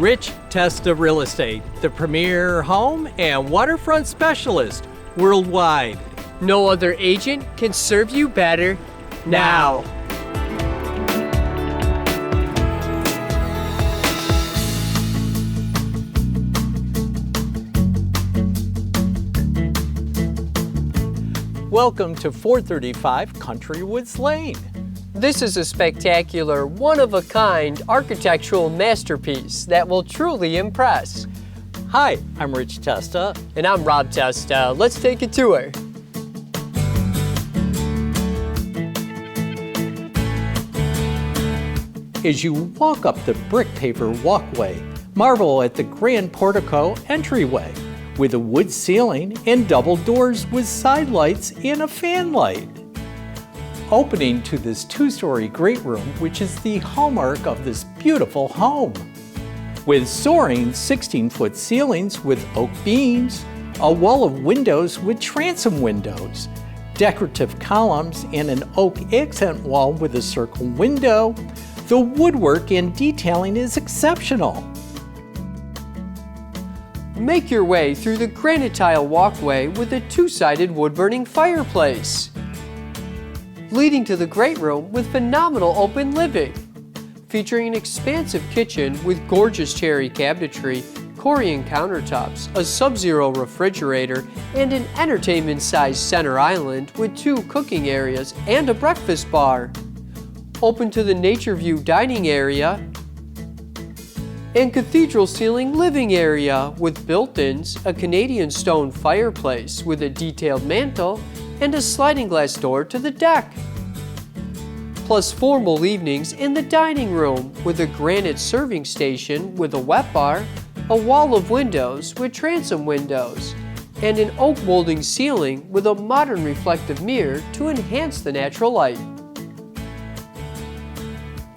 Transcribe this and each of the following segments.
Rich Testa Real Estate, the premier home and waterfront specialist worldwide. No other agent can serve you better now. Welcome to 435 Country Woods Lane. This is a spectacular, one-of-a-kind architectural masterpiece that will truly impress. Hi, I'm Rich Testa. And I'm Rob Testa. Let's take a tour. As you walk up the brick paver walkway, marvel at the grand portico entryway with a wood ceiling and double doors with side lights and a fan light. Opening to this two-story great room, which is the hallmark of this beautiful home. With soaring 16-foot ceilings with oak beams, a wall of windows with transom windows, decorative columns, and an oak accent wall with a circle window, the woodwork and detailing is exceptional. Make your way through the granite tile walkway with a two-sided wood-burning fireplace, leading to the great room with phenomenal open living, featuring an expansive kitchen with gorgeous cherry cabinetry, Corian countertops, a sub-zero refrigerator, and an entertainment-sized center island with two cooking areas and a breakfast bar. Open to the nature view dining area and cathedral ceiling living area with built-ins, a Canadian stone fireplace with a detailed mantel, and a sliding glass door to the deck. Plus formal evenings in the dining room with a granite serving station with a wet bar, a wall of windows with transom windows, and an oak molding ceiling with a modern reflective mirror to enhance the natural light.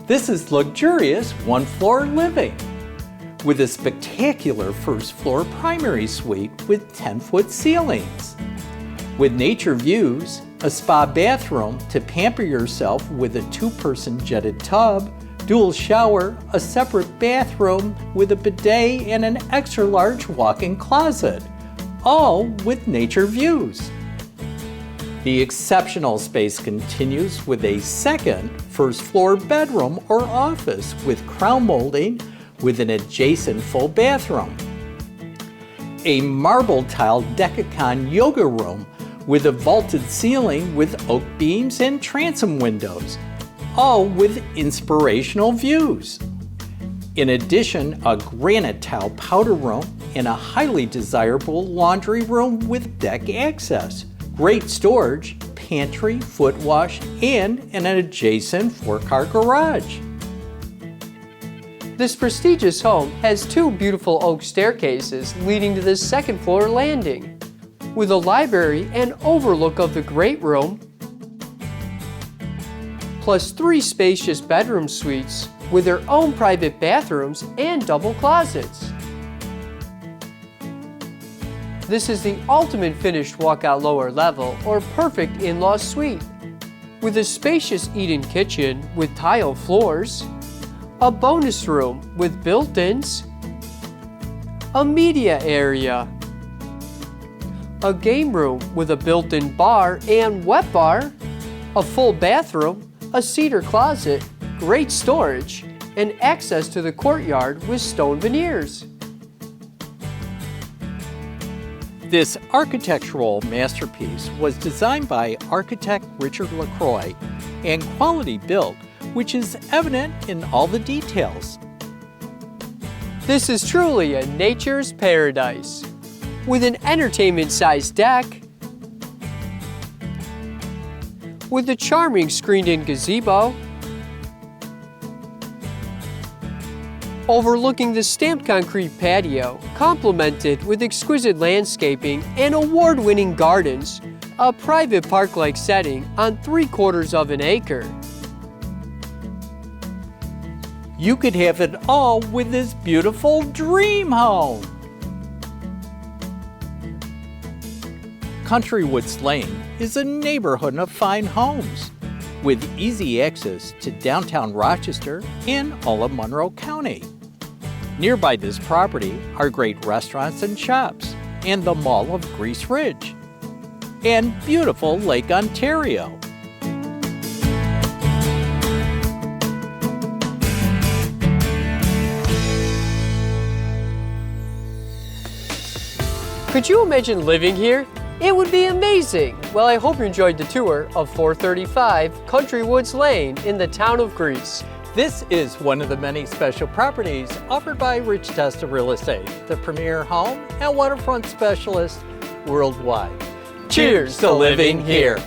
This is luxurious one-floor living with a spectacular first-floor primary suite with 10-foot ceilings. With nature views, a spa bathroom to pamper yourself with a two-person jetted tub, dual shower, a separate bathroom with a bidet and an extra-large walk-in closet, all with nature views. The exceptional space continues with a second first-floor bedroom or office with crown molding with an adjacent full bathroom. A marble tile Decacon yoga room with a vaulted ceiling with oak beams and transom windows, all with inspirational views. In addition, a granite tile powder room and a highly desirable laundry room with deck access, great storage, pantry, foot wash, and an adjacent 4-car garage. This prestigious home has two beautiful oak staircases leading to the second floor landing, with a library and overlook of the great room, plus 3 spacious bedroom suites with their own private bathrooms and double closets. This is the ultimate finished walkout lower level or perfect in-law suite, with a spacious eat-in kitchen with tile floors, a bonus room with built-ins, a media area, a game room with a built-in bar and wet bar, a full bathroom, a cedar closet, great storage, and access to the courtyard with stone veneers. This architectural masterpiece was designed by architect Richard LaCroix and quality built, which is evident in all the details. This is truly a nature's paradise, with an entertainment-sized deck, with a charming screened-in gazebo, overlooking the stamped concrete patio, complemented with exquisite landscaping and award-winning gardens, a private park-like setting on 3/4 of an acre. You could have it all with this beautiful dream home. Country Woods Lane is a neighborhood of fine homes with easy access to downtown Rochester and all of Monroe County. Nearby this property are great restaurants and shops, and the Mall of Grease Ridge, and beautiful Lake Ontario. Could you imagine living here? It would be amazing! Well, I hope you enjoyed the tour of 435 Country Woods Lane in the town of Greece. This is one of the many special properties offered by Testa Real Estate, the premier home and waterfront specialist worldwide. Cheers to living here!